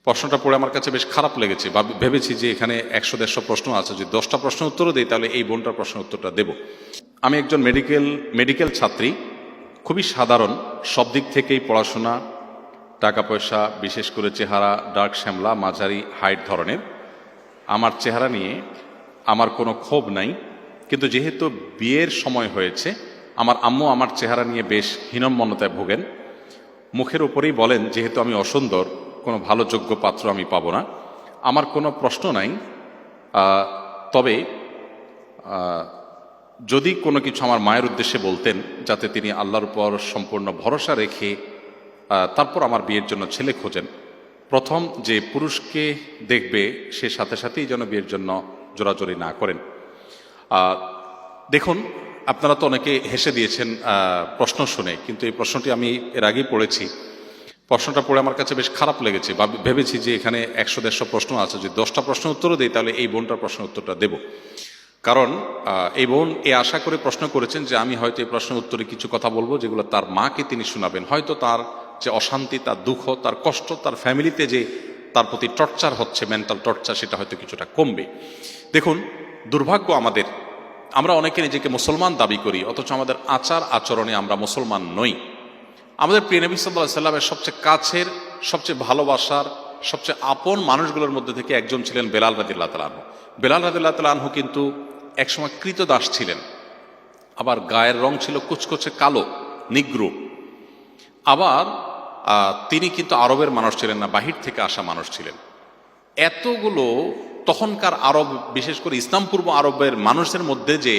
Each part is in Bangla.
প্রশ্নটা পড়ে আমার কাছে বেশ খারাপ লেগেছে বা ভেবেছি যে এখানে 100-150 প্রশ্ন আছে, যদি 10টা প্রশ্ন উত্তরও দেই তাহলে এই বোনটার প্রশ্নের উত্তরটা দেব। আমি একজন মেডিকেল ছাত্রী, খুবই সাধারণ, সব দিক থেকেই পড়াশোনা, টাকা পয়সা, বিশেষ করে চেহারা ডার্ক শ্যামলা, মাঝারি হাইট ধরনের। আমার চেহারা নিয়ে আমার কোনো ক্ষোভ নাই, কিন্তু যেহেতু বিয়ের সময় হয়েছে আমার আম্মু আমার চেহারা নিয়ে বেশ হীনম্মন্যতায় ভোগেন। মুখের উপরেই বলেন যেহেতু আমি অসুন্দর, কোনো ভালো যোগ্য পাত্র আমি পাবো না। আমার কোনো প্রশ্ন নাই, তবে যদি কোনো কিছু আমার মায়ের উদ্দেশ্যে বলতেন যাতে তিনি আল্লাহর উপর সম্পূর্ণ ভরসা রেখে তারপর আমার বিয়ের জন্য ছেলে খোঁজেন। প্রথম যে পুরুষকে দেখবে সে সাথে সাথেই যেন বিয়ের জন্য জোরাজোরি না করেন। দেখুন, আপনারা তো অনেকে হেসে দিয়েছেন প্রশ্ন শুনে, কিন্তু এই প্রশ্নটি আমি এর আগেই পড়েছি। প্রশ্নটা পড়ে আমার কাছে বেশ খারাপ লেগেছে বা ভেবেছি যে এখানে 100-150 প্রশ্ন আছে, যদি 10টা প্রশ্ন উত্তরও দিই তাহলে এই বোনটার প্রশ্নের উত্তরটা দেব। কারণ এই বোন এ আশা করে প্রশ্ন করেছেন যে আমি হয়তো এই প্রশ্নের উত্তরে কিছু কথা বলবো যেগুলো তার মাকে তিনি শোনাবেন, হয়তো তার যে অশান্তি, তার দুঃখ, তার কষ্ট, তার ফ্যামিলিতে যে তার প্রতি টর্চার হচ্ছে, মেন্টাল টর্চার, সেটা হয়তো কিছুটা কমবে। দেখুন, দুর্ভাগ্য আমাদের, আমরা অনেকে নিজেকে মুসলমান দাবি করি অথচ আমাদের আচার আচরণে আমরা মুসলমান নই। আমাদের প্রিয় নবী সাল্লাল্লাহু আলাইহি সাল্লামের সবচেয়ে কাছের, সবচেয়ে ভালোবাসার, সবচেয়ে আপন মানুষগুলোর মধ্যে থেকে একজন ছিলেন বেলাল রাদিয়াল্লাহু তাআলা আনহু। বেলাল রাদিয়াল্লাহু তাআলা আনহু কিন্তু একসময় কৃতদাস ছিলেন, আবার গায়ের রং ছিল কুচকুচে কালো, নিগ্রো। আবার তিনি কিন্তু আরবের মানুষ ছিলেন না, বাহির থেকে আসা মানুষ ছিলেন। এতগুলো তখনকার আরব, বিশেষ করে ইসলাম পূর্ব আরবের মানুষের মধ্যে যে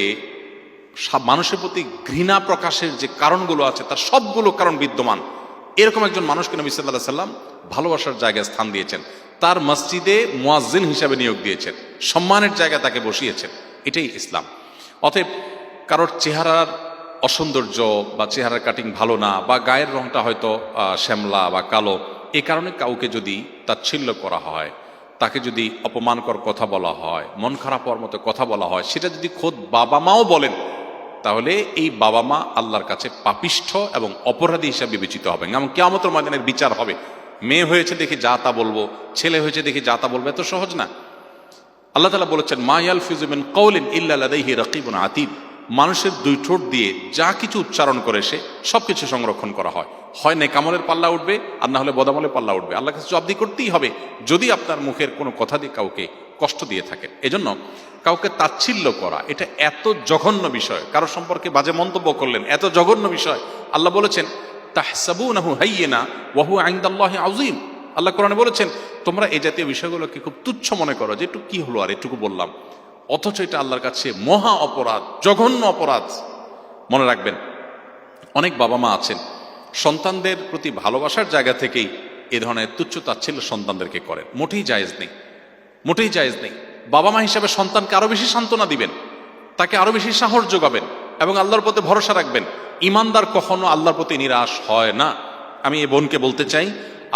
মানুষের প্রতি ঘৃণা প্রকাশের যে কারণগুলো আছে তার সবগুলো কারণ বিদ্যমান। এরকম একজন মানুষকে নবী সাল্লাল্লাহু আলাইহি সাল্লাম ভালোবাসার জায়গায় স্থান দিয়েছেন, তার মসজিদে মুয়াজ্জিন হিসাবে নিয়োগ দিয়েছেন, সম্মানের জায়গায় তাকে বসিয়েছেন। এটাই ইসলাম। অতএব কারোর চেহারার অসৌন্দর্য বা চেহারার কাটিং ভালো না বা গায়ের রংটা হয়তো শ্যামলা বা কালো, এ কারণে কাউকে যদি তাচ্ছিল্য করা হয়, তাকে যদি অপমানকর কথা বলা হয়, মন খারাপ হওয়ার মতো কথা বলা হয়, সেটা যদি খোদ বাবা মাও বলেন, তাহলে এই বাবা মা আল্লাহর কাছে পাপিষ্ঠ এবং অপরাধী হিসাবে বিবেচিত হবেন এবং কিয়ামতের ময়দানের বিচার হবে। মেয়ে হয়েছে দেখে যা তা বলবো, ছেলে হয়েছে দেখে যা তা বলবো, এত সহজ না। আল্লাহ তাআলা বলেছেন, মা ইয়ালফিযু মিন কাওলিন ইল্লা লাদাইহি রাকিবুন আতীদ। মানুষের দুই ঠোঁট দিয়ে যা কিছু উচ্চারণ করে সে সবকিছু সংরক্ষণ করা হয়। হয় নেকামলের পাল্লা উঠবে আর না হলে বদামলের পাল্লা উঠবে। আল্লাহর কাছে জবাবদিহি করতেই হবে যদি আপনার মুখের কোনো কথা দিয়ে কাউকে কষ্ট দিয়ে থাকেন। এজন্য কাউকে তাচ্ছিল্য করা এটা এত জঘন্য বিষয়, কারো সম্পর্কে বাজে মন্তব্য করলেন, এত জঘন্য বিষয়। আল্লাহ বলেছেন, তাহসাবুনাহু হাইয়িনা ওয়া হুয়া ইনদাল্লাহি আযীম। আল্লাহ কোরআনে বলেছেন, তোমরা এই জাতীয় বিষয়গুলোকে খুব তুচ্ছ মনে করো, যে একটু কি হলো আর এটুকু বললাম, অথচ এটা আল্লাহর কাছে মহা অপরাধ, জঘন্য অপরাধ। মনে রাখবেন, অনেক বাবা মা আছেন সন্তানদের প্রতি ভালোবাসার জায়গা থেকেই এ ধরনের তুচ্ছ তাচ্ছিল্য সন্তানদেরকে করেন। মোটেই জায়েজ নেই, মোটেই জায়েজ নেই। বাবা মা হিসাবে সন্তানকে আরো বেশি সান্ত্বনা দিবেন, তাকে আরো বেশি সাহস যোগাবেন এবং আল্লাহর প্রতি ভরসা রাখবেন। ইমানদার কখনো আল্লাহর প্রতি নিরাশ হয় না। আমি এই বোনকে বলতে চাই,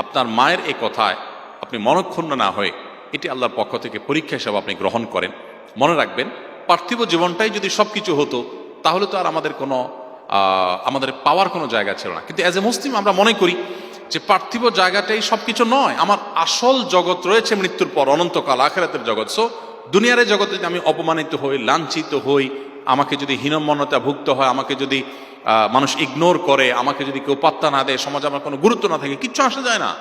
আপনার মায়ের এই কথায় আপনি মনক্ষুণ্ণ না হয়ে এটি আল্লাহর পক্ষ থেকে পরীক্ষা হিসাবে আপনি গ্রহণ করেন। মনে রাখবেন, পার্থিব জীবনটাই যদি সবকিছু হতো তাহলে তো আর আমাদের পাওয়ার কোনো জায়গা ছিল না। কিন্তু অ্যাজ এ মুসলিম আমরা মনে করি যে পার্থিব জায়গাটাই সবকিছু নয়, আমার আসল জগৎ রয়েছে মৃত্যুর পর, অনন্তকাল, আখিরাতের জগৎ। সো দুনিয়ার এই জগতে যদি আমি অপমানিত হই, লাঞ্ছিত হই, আমাকে যদি হীনম্মন্যতা ভুক্ত হয়, আমাকে যদি মানুষ ইগনোর করে, আমাকে যদি কেউ পাত্তা না দেয়, সমাজে আমার কোনো গুরুত্ব না থাকে, কিচ্ছু আসা যায় না।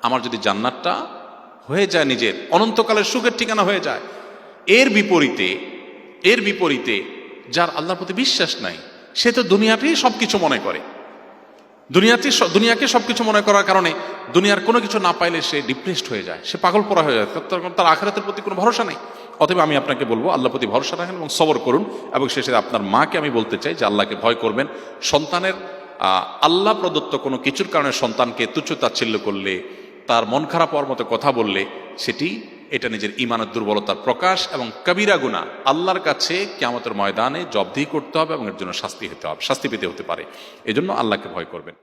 আমার যদি জান্নাতটা হয়ে যায়, নিজের অনন্তকালের সুখের ঠিকানা হয়ে যায়। এর বিপরীতে যার আল্লাহর প্রতি বিশ্বাস নাই, সে তো দুনিয়াতেই সবকিছু মনে করে। দুনিয়াকে সবকিছু মনে করার কারণে দুনিয়ার কোনো কিছু না পাইলে সে ডিপ্রেসড হয়ে যায়, সে পাগল পড়া হয়ে যায়, তার আখিরাতের প্রতি কোনো ভরসা নেই। অতএব আমি আপনাকে বলবো, আল্লাহর প্রতি ভরসা রাখেন এবং সবর করুন। এবং শেষে আপনার মাকে আমি বলতে চাই যে আল্লাহকে ভয় করবেন। সন্তানের আল্লাহ প্রদত্ত কোনো কিছুর কারণে সন্তানকে তুচ্ছ তাচ্ছিল্য করলে, তার মন খারাপ হওয়ার মতো কথা বললে, এটা নিজের ঈমানের দুর্বলতার প্রকাশ এবং কবিরা গুনাহ। আল্লাহর কাছে কিয়ামতের ময়দানে জবাবদিহি করতে হবে এবং এর জন্য শাস্তি পেতে হতে পারে। এজন্য আল্লাহকে ভয় করবেন।